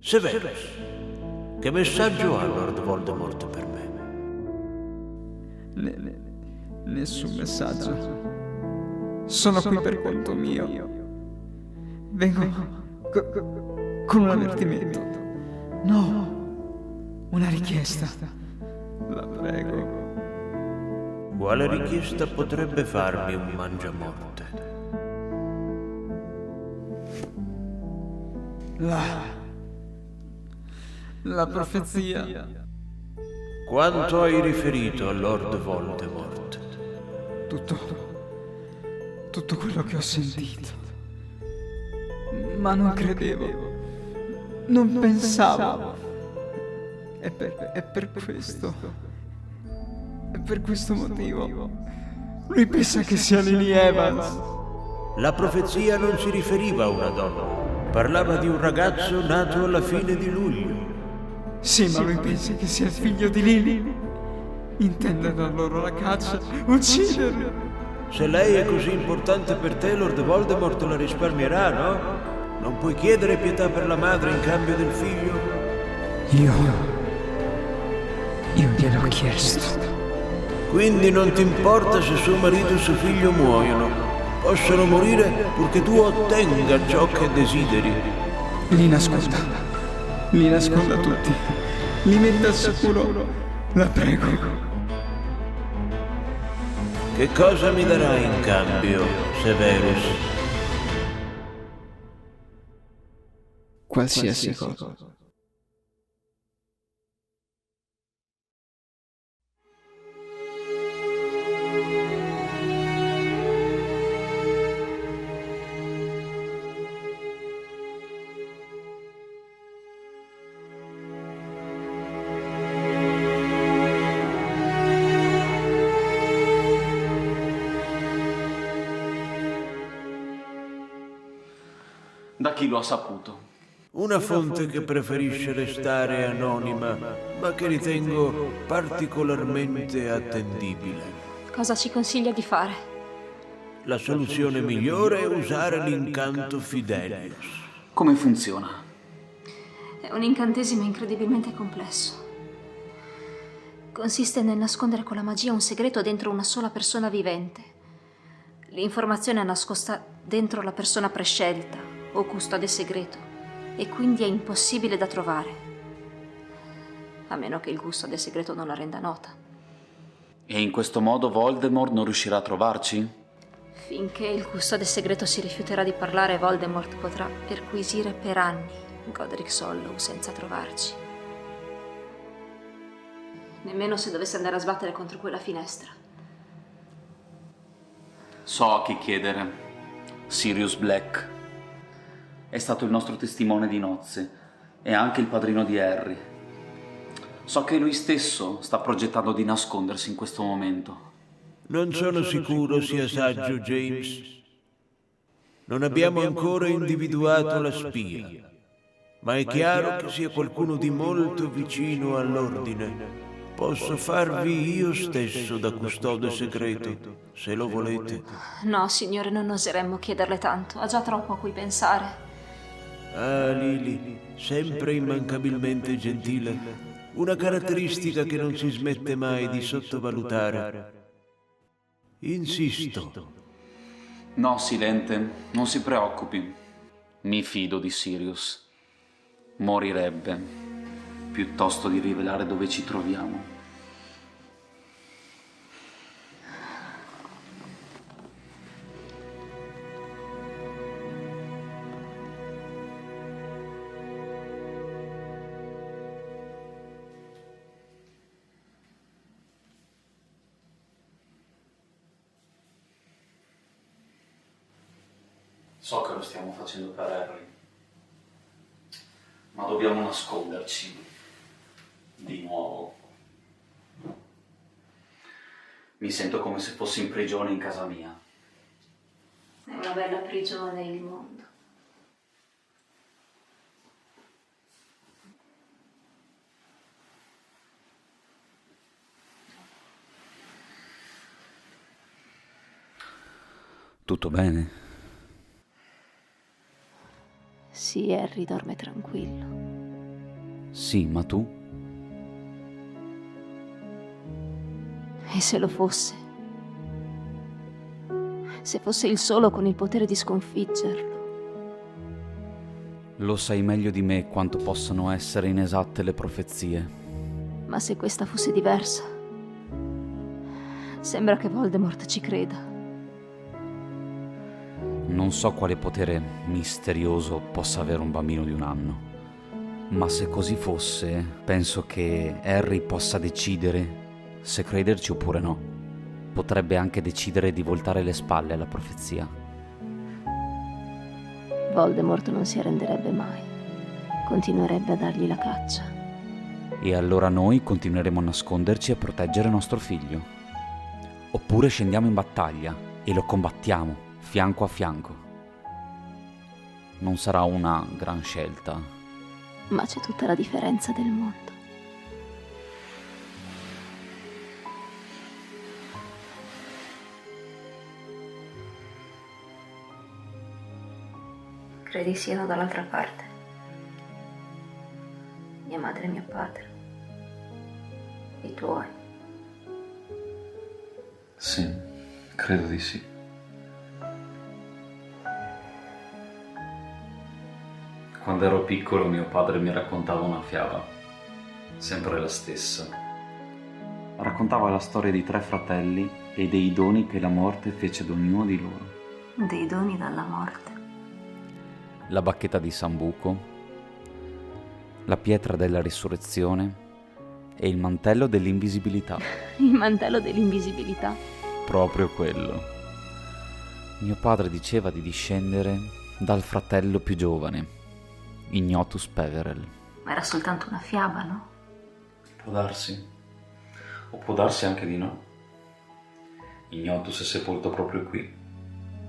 Severus, che messaggio ha Lord Voldemort per me? Nessun messaggio. Sono qui per conto mio. Vengo con un avvertimento. No, una richiesta. La prego. Quale richiesta potrebbe farmi un mangiamorte? La profezia. Quanto hai riferito a Lord Voldemort? Tutto quello che ho sentito. Ma non credevo. Non pensavo. È per questo. È per questo motivo. Lui pensa che sia Lily Evans. La profezia non si riferiva a una donna. Parlava di un ragazzo nato alla fine di luglio. Sì, ma lui pensa che sia il figlio di Lily. Intende dar loro la caccia, ucciderlo. Se lei è così importante per te, Lord Voldemort la risparmierà, no? Non puoi chiedere pietà per la madre in cambio del figlio? Io gliel'ho chiesto. Quindi non ti importa se suo marito e suo figlio muoiono. Possono morire purché tu ottenga ciò che desideri. Li nasconda tutti. Li metta al sicuro. La prego. Che cosa mi darai in cambio, Severus? Qualsiasi cosa. Da chi lo ha saputo? Una fonte che preferisce restare anonima, ma che ritengo particolarmente attendibile. Cosa ci consiglia di fare? La soluzione migliore è usare l'incanto Fidelius. Come funziona? È un incantesimo incredibilmente complesso. Consiste nel nascondere con la magia un segreto dentro una sola persona vivente. L'informazione è nascosta dentro la persona prescelta o custode segreto e quindi è impossibile da trovare, a meno che il custode segreto non la renda nota. E in questo modo Voldemort non riuscirà a trovarci? Finché il custode segreto si rifiuterà di parlare, Voldemort potrà perquisire per anni Godric Hollow senza trovarci. Nemmeno se dovesse andare a sbattere contro quella finestra. So a chi chiedere. Sirius Black. È stato il nostro testimone di nozze e anche il padrino di Harry. So che lui stesso sta progettando di nascondersi in questo momento. Non sono sicuro sia saggio, James. Non abbiamo ancora individuato la spia, ma è chiaro che sia qualcuno di molto vicino all'ordine. Posso farvi io stesso da custode segreto, se lo volete. No, signore, non oseremmo chiederle tanto. Ha già troppo a cui pensare. Ah, Lily, sempre immancabilmente gentile. Una caratteristica che non si smette mai di sottovalutare. Insisto. No, Silente, non si preoccupi. Mi fido di Sirius. Morirebbe piuttosto di rivelare dove ci troviamo. So che lo stiamo facendo per Harry, ma dobbiamo nasconderci di nuovo. Mi sento come se fossi in prigione in casa mia. È una bella prigione il mondo. Tutto bene? Sì, Harry dorme tranquillo. Sì, ma tu? E se lo fosse? Se fosse il solo con il potere di sconfiggerlo? Lo sai meglio di me quanto possano essere inesatte le profezie. Ma se questa fosse diversa? Sembra che Voldemort ci creda. Non so quale potere misterioso possa avere un bambino di 1 anno. Ma se così fosse, penso che Harry possa decidere se crederci oppure no. Potrebbe anche decidere di voltare le spalle alla profezia. Voldemort non si arrenderebbe mai. Continuerebbe a dargli la caccia. E allora noi continueremo a nasconderci e a proteggere nostro figlio. Oppure scendiamo in battaglia e lo combattiamo, fianco a fianco. Non sarà una gran scelta. Ma c'è tutta la differenza del mondo. Credi siano dall'altra parte? Mia madre e mio padre? I tuoi? Sì, credo di sì. Quando ero piccolo mio padre mi raccontava una fiaba, sempre la stessa. Raccontava la storia di 3 fratelli e dei doni che la morte fece ad ognuno di loro. Dei doni dalla morte. La bacchetta di Sambuco, la pietra della risurrezione e il mantello dell'invisibilità. Il mantello dell'invisibilità. Proprio quello. Mio padre diceva di discendere dal fratello più giovane, Ignotus Peverell. Ma era soltanto una fiaba, no? Può darsi. O può darsi anche di no. Ignotus è sepolto proprio qui,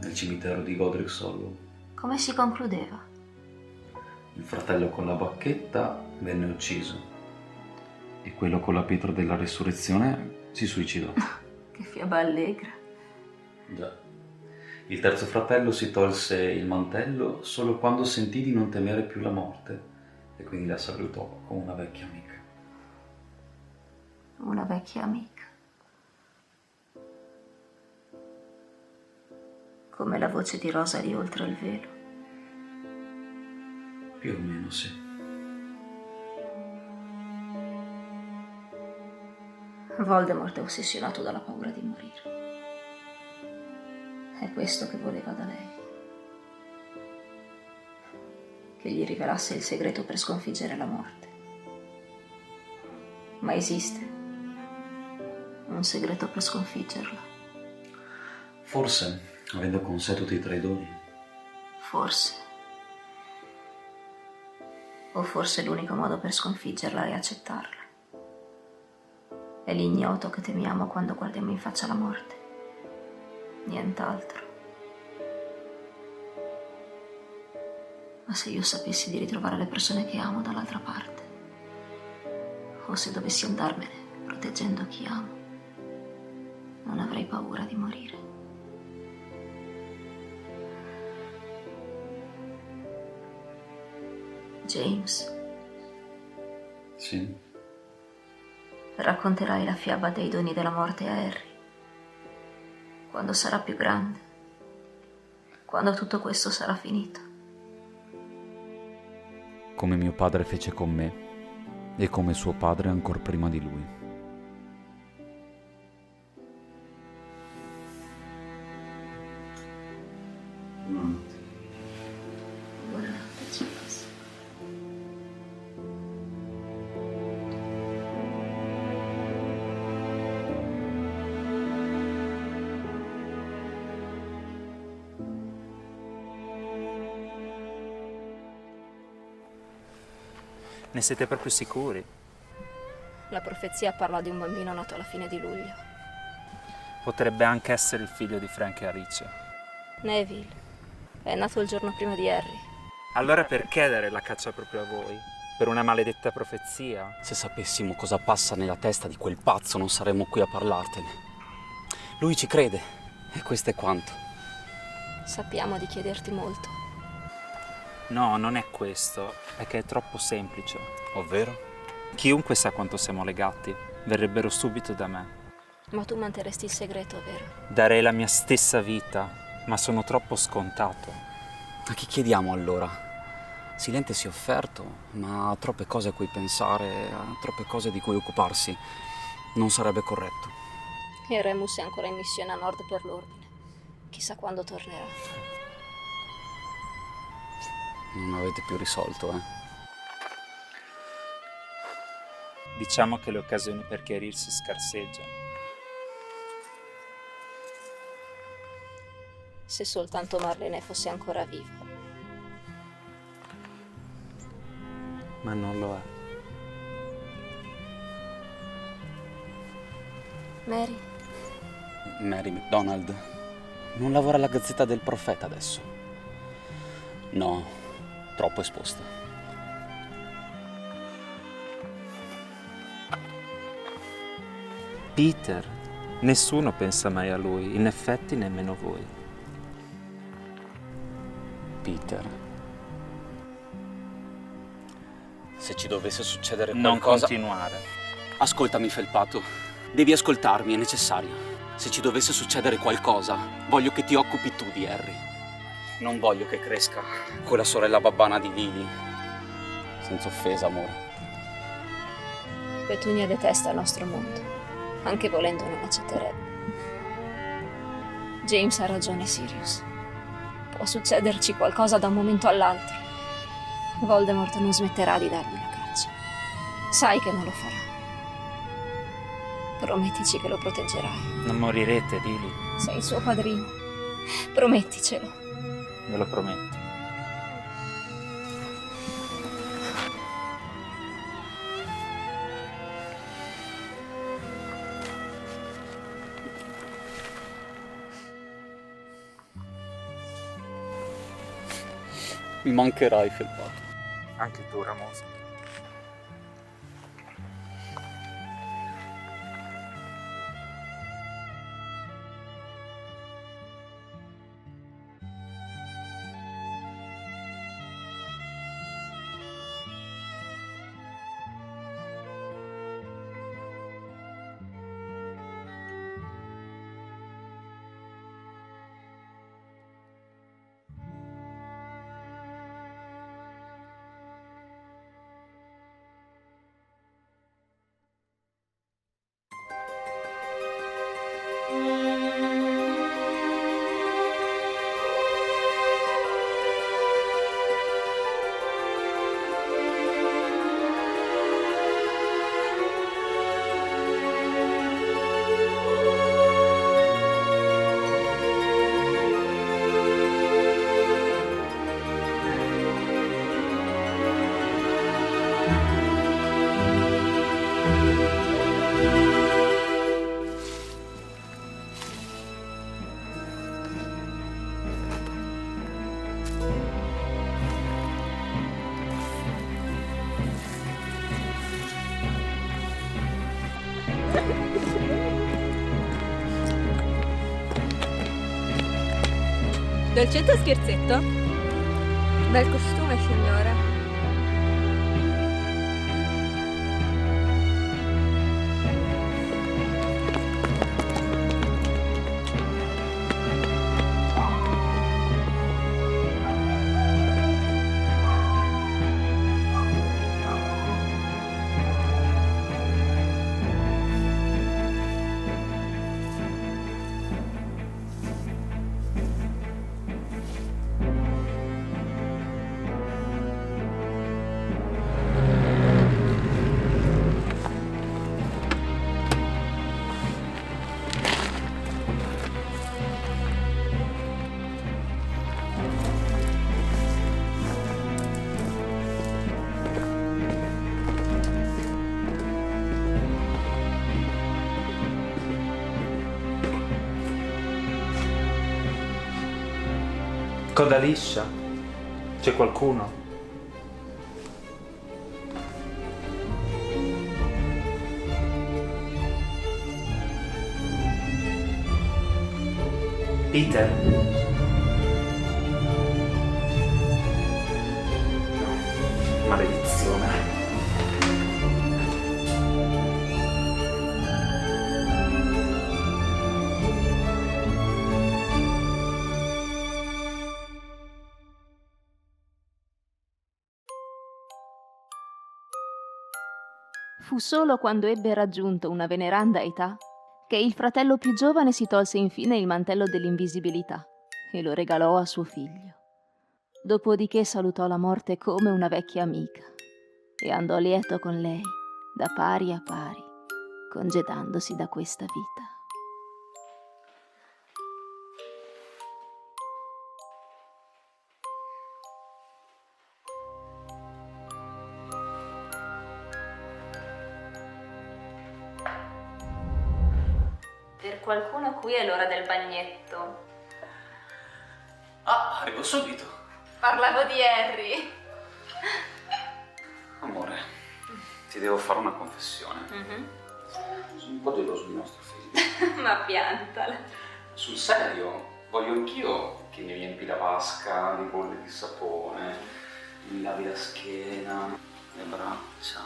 nel cimitero di Godric's Hollow. Come si concludeva? Il fratello con la bacchetta venne ucciso e quello con la pietra della risurrezione si suicidò. Che fiaba allegra. Già. Il terzo fratello si tolse il mantello solo quando sentì di non temere più la morte e quindi la salutò con una vecchia amica. Una vecchia amica. Come la voce di Rosa lì oltre il velo. Più o meno sì. Voldemort è ossessionato dalla paura di morire. È questo che voleva da lei. Che gli rivelasse il segreto per sconfiggere la morte. Ma esiste un segreto per sconfiggerla? Forse, avendo con sé tutti i 3 doni. Forse. O forse l'unico modo per sconfiggerla è accettarla. È l'ignoto che temiamo quando guardiamo in faccia la morte. Nient'altro. Ma se io sapessi di ritrovare le persone che amo dall'altra parte, o se dovessi andarmene proteggendo chi amo, non avrei paura di morire. James, Sì. racconterai la fiaba dei doni della morte a Harry quando sarà più grande, quando tutto questo sarà finito. Come mio padre fece con me e come suo padre ancor prima di lui. Buonanotte, James. Ne siete proprio sicuri? La profezia parla di un bambino nato alla fine di luglio. Potrebbe anche essere il figlio di Frank e Alice. Neville è nato il giorno prima di Harry. Allora perché dare la caccia proprio a voi? Per una maledetta profezia? Se sapessimo cosa passa nella testa di quel pazzo non saremmo qui a parlartene. Lui ci crede e questo è quanto. Sappiamo di chiederti molto. No, non è questo, è che è troppo semplice. Ovvero? Chiunque sa quanto siamo legati, verrebbero subito da me. Ma tu manterresti il segreto, vero? Darei la mia stessa vita, ma sono troppo scontato. A chi chiediamo allora? Silente si è offerto, ma ha troppe cose a cui pensare, ha troppe cose di cui occuparsi. Non sarebbe corretto. E Remus è ancora in missione a nord per l'ordine. Chissà quando tornerà. Non avete più risolto, eh? Diciamo che le occasioni per chiarirsi scarseggiano. Se soltanto Marlene fosse ancora viva. Ma non lo è. Mary? Mary McDonald non lavora alla Gazzetta del Profeta adesso. No, troppo esposta. Peter, nessuno pensa mai a lui, in effetti nemmeno voi. Peter. Se ci dovesse succedere Non qualcosa... continuare. Ascoltami, Felpato. Devi ascoltarmi, è necessario. Se ci dovesse succedere qualcosa, voglio che ti occupi tu di Harry. Non voglio che cresca con la sorella babbana di Lily. Senza offesa, amore. Petunia detesta il nostro mondo. Anche volendo non accetterebbe. James ha ragione, Sirius. Può succederci qualcosa da un momento all'altro. Voldemort non smetterà di dargli la caccia. Sai che non lo farà. Promettici che lo proteggerai. Non morirete, Lily, Sei il suo padrino. Prometticelo. ve lo prometto. Mi mancherai, Felpato. Anche tu, Ramoso. Dolcetto o scherzetto? Bel costume, signora. Coda liscia? C'è qualcuno? Peter? Maledizione. Fu solo quando ebbe raggiunto una veneranda età che il fratello più giovane si tolse infine il mantello dell'invisibilità e lo regalò a suo figlio. Dopodiché salutò la morte come una vecchia amica e andò lieto con lei, da pari a pari, congedandosi da questa vita. Per qualcuno qui è l'ora del bagnetto. Ah, arrivo subito. Parlavo di Harry. Amore, ti devo fare una confessione. Sono un po' geloso di nostro figlio. Ma piantala. Sul serio, voglio anch'io che mi riempi la vasca di bolle di sapone, mi lavi la schiena, le braccia,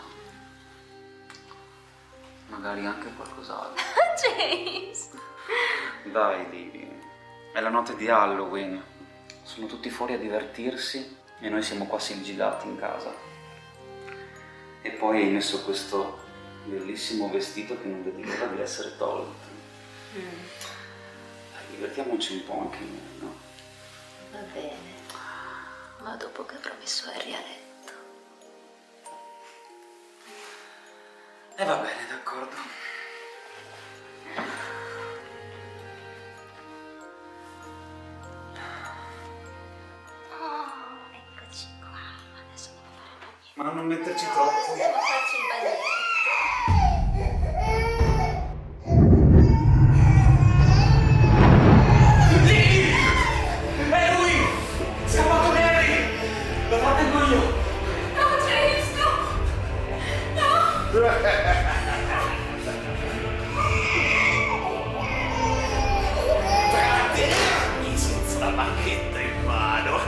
magari anche qualcos'altro. James! Dai, Lily, è la notte di Halloween, sono tutti fuori a divertirsi e noi siamo qua sigillati in casa. E poi hai messo questo bellissimo vestito che non vedi l'ora di essere tolto. Dai, divertiamoci un po' anche noi, no? Va bene, ma dopo che avrò messo Harry a letto. E va bene, d'accordo. Oh, eccoci qua. Adesso devo fare il bagnetto. Ma non metterci troppo. Devo farci il bagnetto. È lui! Scappato Harry! Lo trattengo io! No, James, no! Trattenermi senza la bacchetta in mano.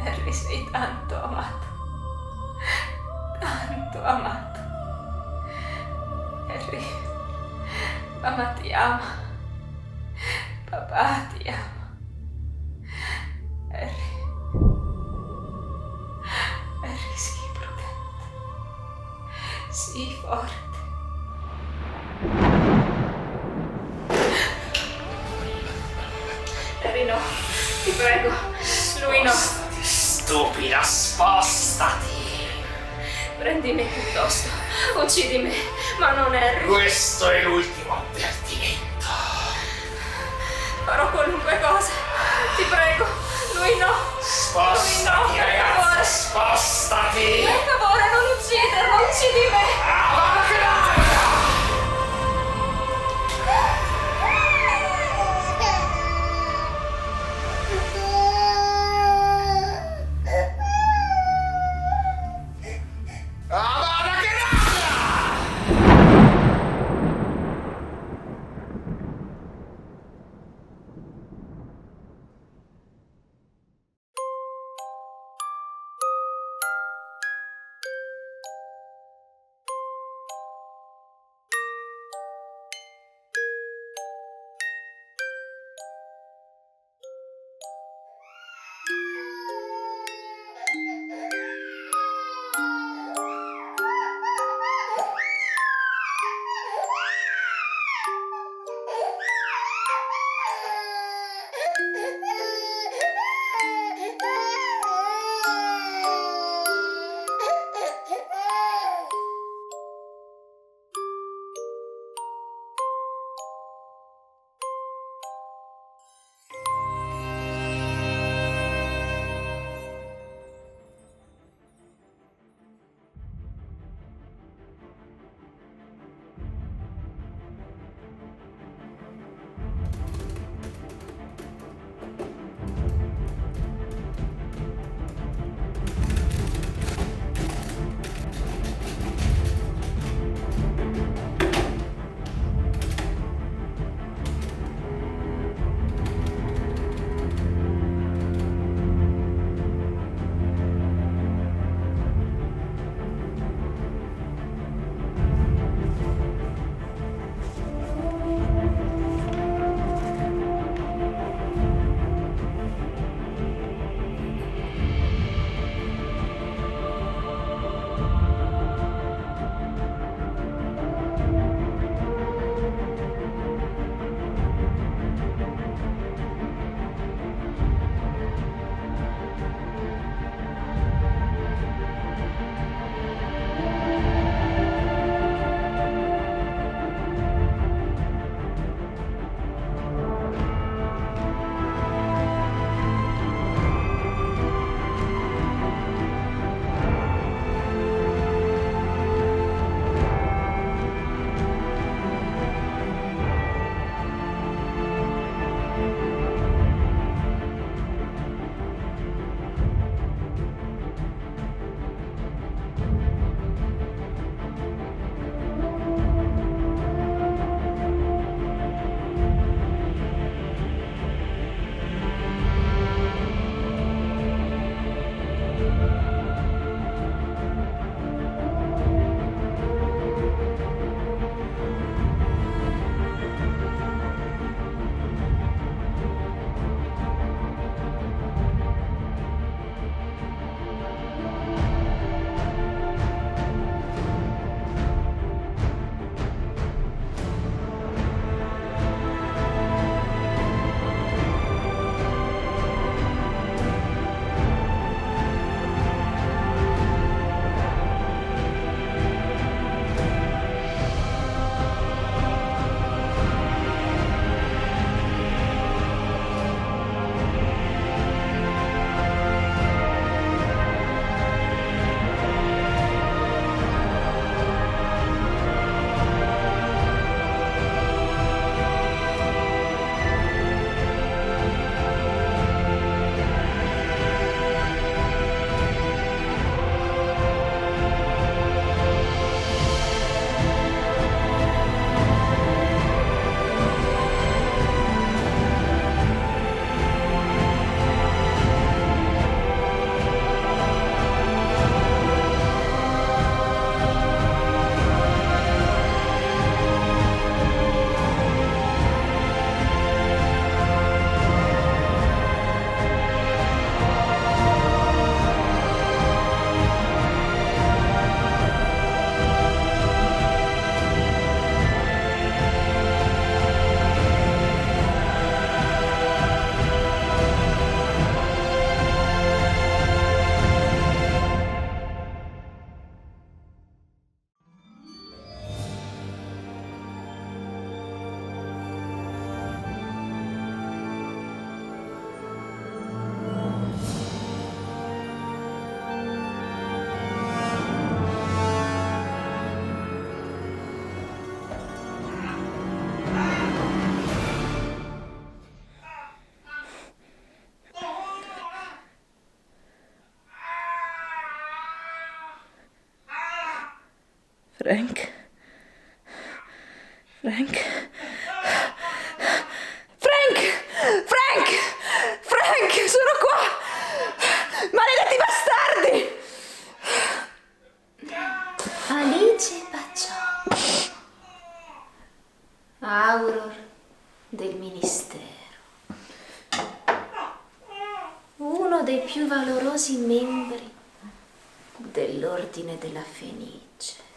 Harry, sei tanto amato. Tanto amato. Harry, mamma ti ama. Papà ti ama. Harry. Harry, sii prudente. Sii forte. Harry, no. Ti prego. Lui no. Stupida, spostati. Prendi me piuttosto. Uccidi me, ma non Harry. Questo è l'ultimo avvertimento. Farò qualunque cosa. Ti prego. Lui no. Spostati, Lui no, per ragazzo, favore. spostati. Per favore, non ucciderlo. Uccidi me. Frank? Frank? Frank! Frank! Frank! Sono qua! Maledetti bastardi! Alice Paciò. Auror del Ministero. Uno dei più valorosi membri dell'Ordine della Fenice.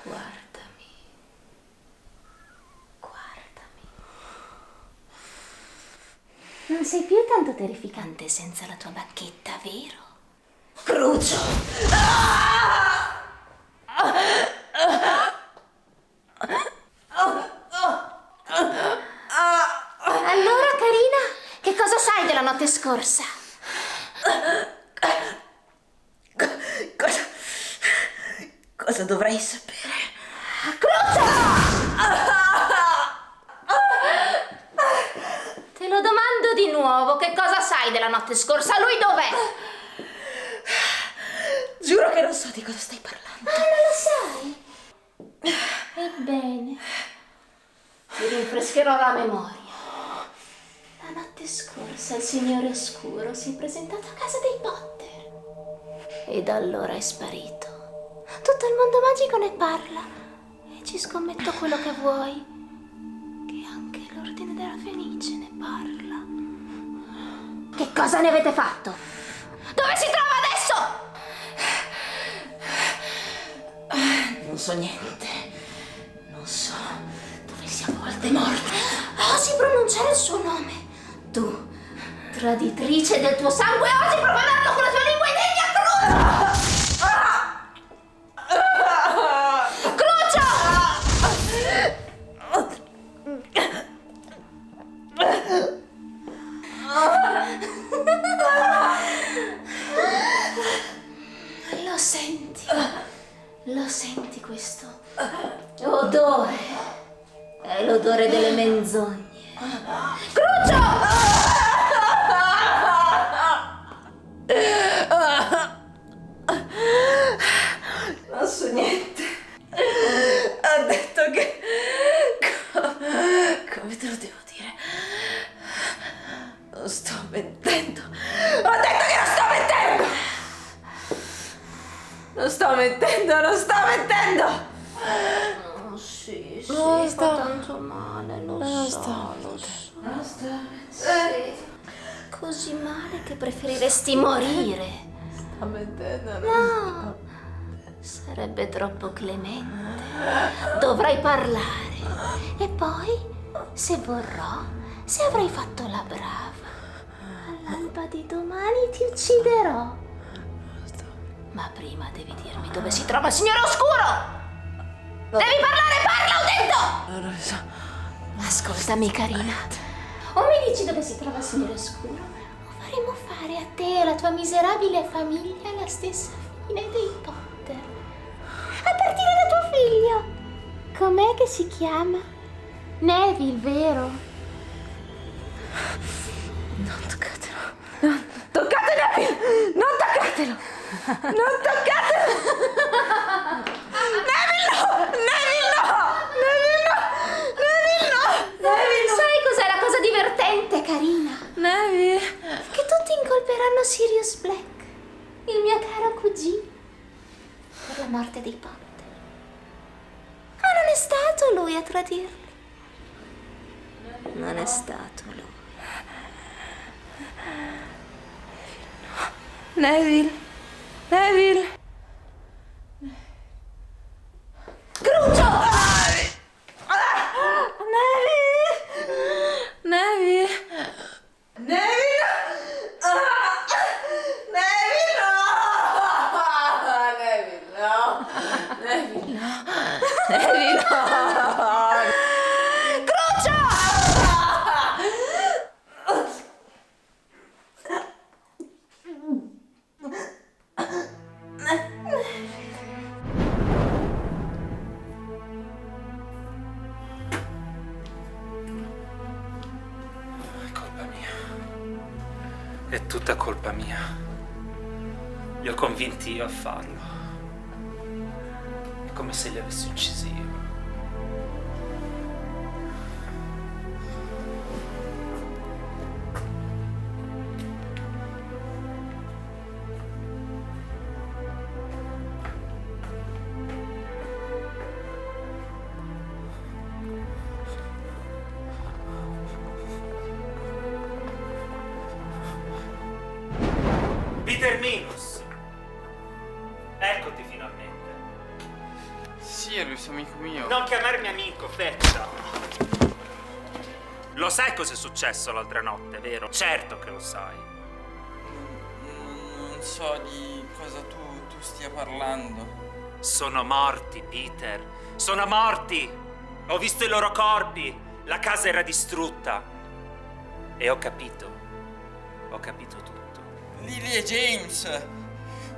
Guardami. Non sei più tanto terrificante senza la tua bacchetta, vero? Crucio! Allora, carina, che cosa sai della notte scorsa? Cosa dovrei sapere? Te lo domando di nuovo, che cosa sai della notte scorsa? Lui dov'è? Giuro che non so di cosa stai parlando. Ah, non lo sai? Ebbene, ti rinfrescherò la memoria. La notte scorsa il Signore Oscuro si è presentato a casa dei Potter. E da allora è sparito. Tutto il mondo magico ne parla. E ci scommetto quello che vuoi, che anche l'Ordine della Fenice ne parla. Che cosa ne avete fatto? Dove si trova adesso? Non so niente. Non so dove sia Voldemort. Osi pronunciare il suo nome. Tu, traditrice del tuo sangue, osi profanarlo con la tua lingua indigna cruda! Crucio! Lo senti? Lo senti questo odore? È l'odore delle menzogne. Crucio! Non so niente. Ha detto che... Come te lo devo dire? Non sto mentendo. Ho detto che non sto mentendo! Non sto mentendo, non sto mentendo! Oh, sì, Non fa sto- tanto male, lo so. Non sto Sì. Così male che preferiresti morire. mentendo. No, sarebbe troppo clemente. Dovrai parlare. E poi, se vorrò, se avrai fatto la brava, all'alba di domani ti ucciderò. Ma prima devi dirmi dove si trova il Signore Oscuro! Devi parlare, parla, ho detto! Non lo so. Ascoltami, carina. O mi dici dove si trova il Signore Oscuro, o faremo fare a te e alla tua miserabile famiglia la stessa fine dei Potter. A partire da tuo figlio. Com'è che si chiama? Neville, vero? Non toccatelo. Toccate Neville! Non toccatelo! Non toccatelo! Neville no! Neville no! Neville no! Neville no! Neville no! Sai cos'è la cosa divertente, carina? Neville! Che tutti incolperanno Sirius Black, il mio caro cugino, per la morte dei Potter. Ma non è stato lui a tradirli. Non è stato lui. Neville! Neville! Crucio! Neville! Neville! Neville! Neville no! Neville no! Neville no! Neville no! Crucio! È colpa mia. È tutta colpa mia. Li ho convinti io a farlo. È come se li avessi uccisi io. Peter Minus! Eccoti finalmente. Sirius, amico mio. Non chiamarmi amico, feccia! Lo sai cos'è successo l'altra notte, vero? Certo che lo sai. Non so di cosa tu stia parlando. Sono morti, Peter. Sono morti! Ho visto i loro corpi. La casa era distrutta. E ho capito. Ho capito tutto. Lily e James,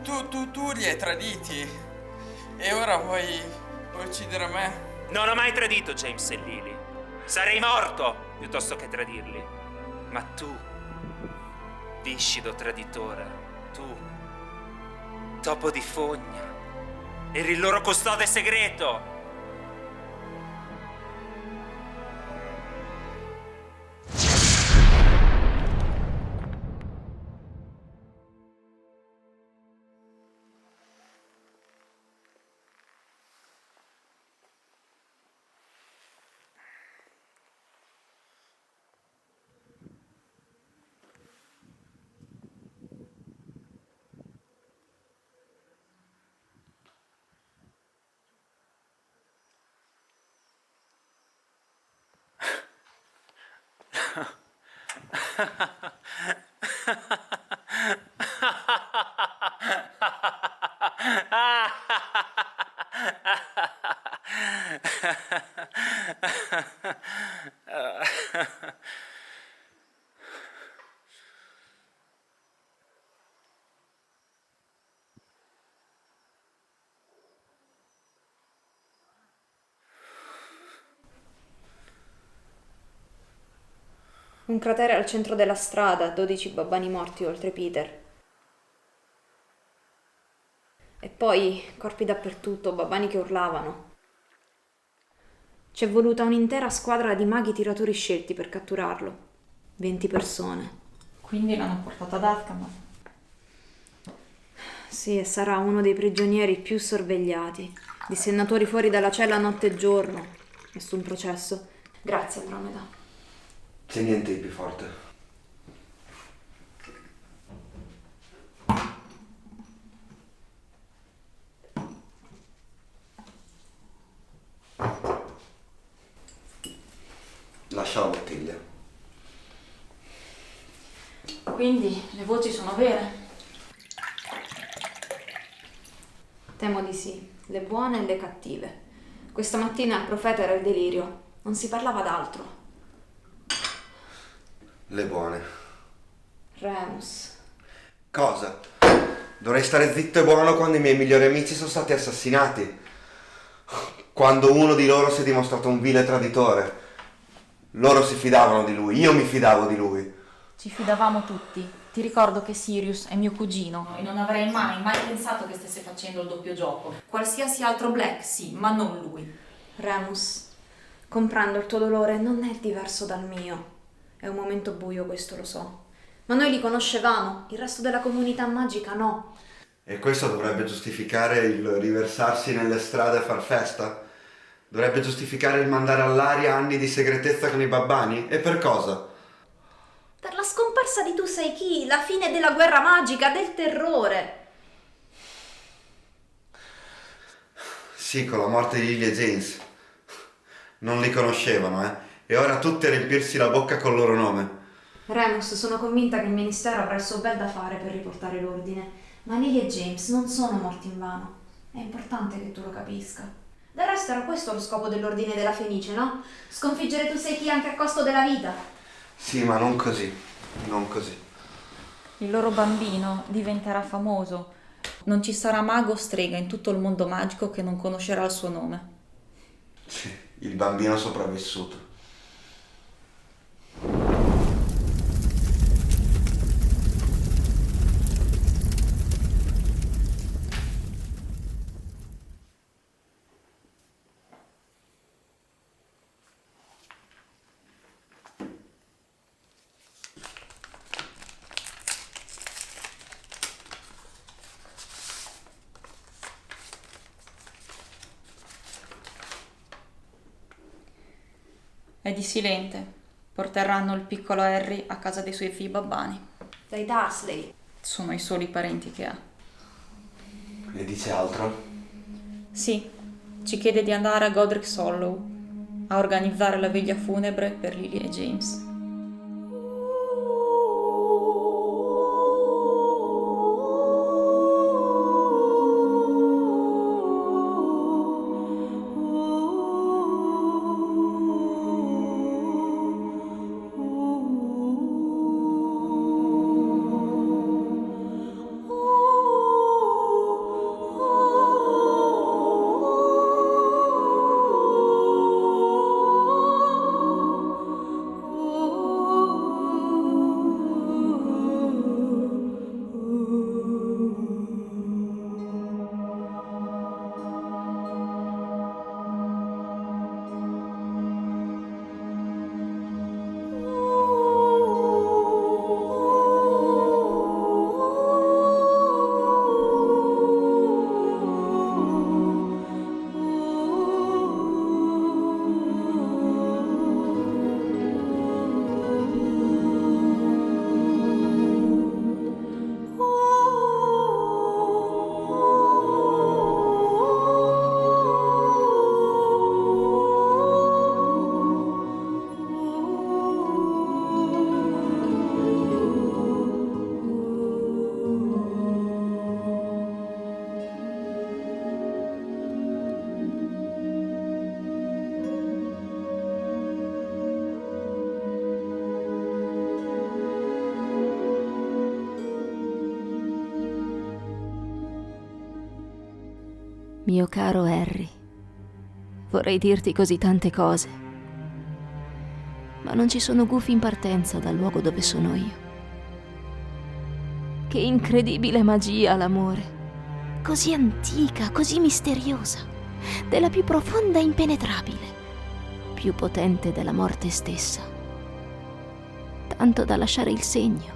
tu li hai traditi e ora vuoi uccidere me? Non ho mai tradito James e Lily. Sarei morto piuttosto che tradirli. Ma tu, viscido traditore, tu, topo di fogna, eri il loro custode segreto. Un cratere al centro della strada, 12 babbani morti oltre Peter. E poi corpi dappertutto, babbani che urlavano. C'è voluta un'intera squadra di maghi tiratori scelti per catturarlo. 20 persone. Quindi l'hanno portato ad Azkaban. Sì, e sarà uno dei prigionieri più sorvegliati. Dissennatori fuori dalla cella notte e giorno. Nessun processo. Grazie, Andromeda. C'è niente di più forte. Lascia la bottiglia. Quindi le voci sono vere? Temo di sì, le buone e le cattive. Questa mattina il profeta era il delirio, non si parlava d'altro. Le buone. Remus. Cosa? Dovrei stare zitto e buono quando i miei migliori amici sono stati assassinati. Quando uno di loro si è dimostrato un vile traditore. Loro si fidavano di lui, io mi fidavo di lui. Ci fidavamo tutti. Ti ricordo che Sirius è mio cugino e non avrei mai pensato che stesse facendo il doppio gioco. Qualsiasi altro Black sì, ma non lui. Remus, comprendo il tuo dolore, non è diverso dal mio. È un momento buio, questo lo so. Ma noi li conoscevamo, il resto della comunità magica no. E questo dovrebbe giustificare il riversarsi nelle strade a far festa? Dovrebbe giustificare il mandare all'aria anni di segretezza con i babbani? E per cosa? Per la scomparsa di tu sai chi, la fine della guerra magica, del terrore. Sì, con la morte di Lily e James. Non li conoscevano, E ora tutti a riempirsi la bocca col loro nome. Remus, sono convinta che il ministero avrà il suo bel da fare per riportare l'ordine. Ma Lily e James non sono morti invano. È importante che tu lo capisca. Del resto era questo lo scopo dell'ordine della Fenice, no? Sconfiggere tu sai chi anche a costo della vita. Sì, ma non così. Non così. Il loro bambino diventerà famoso. Non ci sarà mago o strega in tutto il mondo magico che non conoscerà il suo nome. Sì, il bambino sopravvissuto. È di Silente. Porteranno il piccolo Harry a casa dei suoi figli babbani. Dai Dursley. Sono i soli parenti che ha. Ne dice altro? Sì, ci chiede di andare a Godric's Hollow a organizzare la veglia funebre per Lily e James. Mio caro Harry, vorrei dirti così tante cose, ma non ci sono gufi in partenza dal luogo dove sono io. Che incredibile magia l'amore, così antica, così misteriosa, della più profonda e impenetrabile, più potente della morte stessa, tanto da lasciare il segno.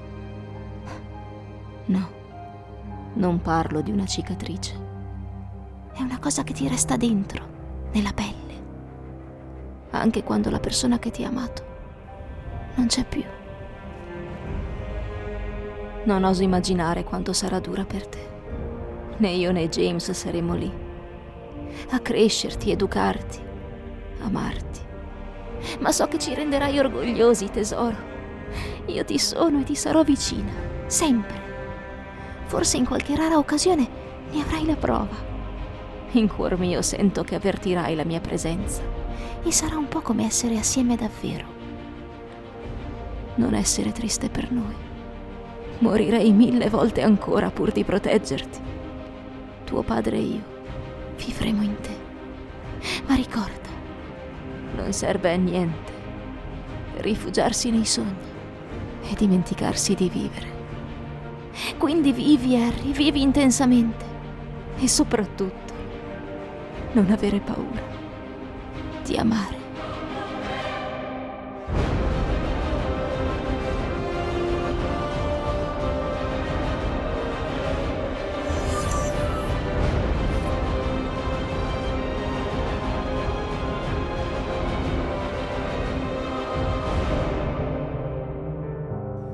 No, non parlo di una cicatrice. È una cosa che ti resta dentro, nella pelle, anche quando la persona che ti ha amato non c'è più. Non oso immaginare quanto sarà dura per te. Né io né James saremo lì, a crescerti, educarti, amarti. Ma so che ci renderai orgogliosi, tesoro. Io ti sono e ti sarò vicina, sempre. Forse in qualche rara occasione ne avrai la prova. In cuor mio sento che avvertirai la mia presenza e sarà un po' come essere assieme davvero. Non essere triste per noi. Morirei 1000 volte ancora pur di proteggerti. Tuo padre e io vivremo in te. Ma ricorda, non serve a niente rifugiarsi nei sogni e dimenticarsi di vivere. Quindi vivi, Harry, vivi intensamente e soprattutto non avere paura di amare.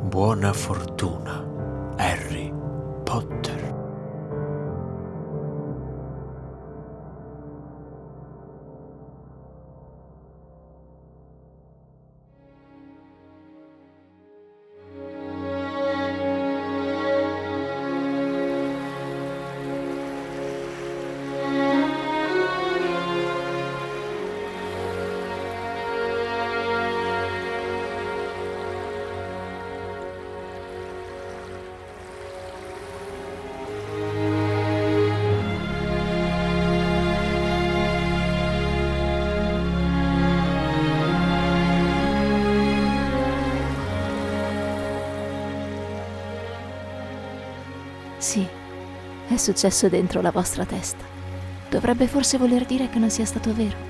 Buona fortuna, Harry Potter. Sì, è successo dentro la vostra testa. Dovrebbe forse voler dire che non sia stato vero.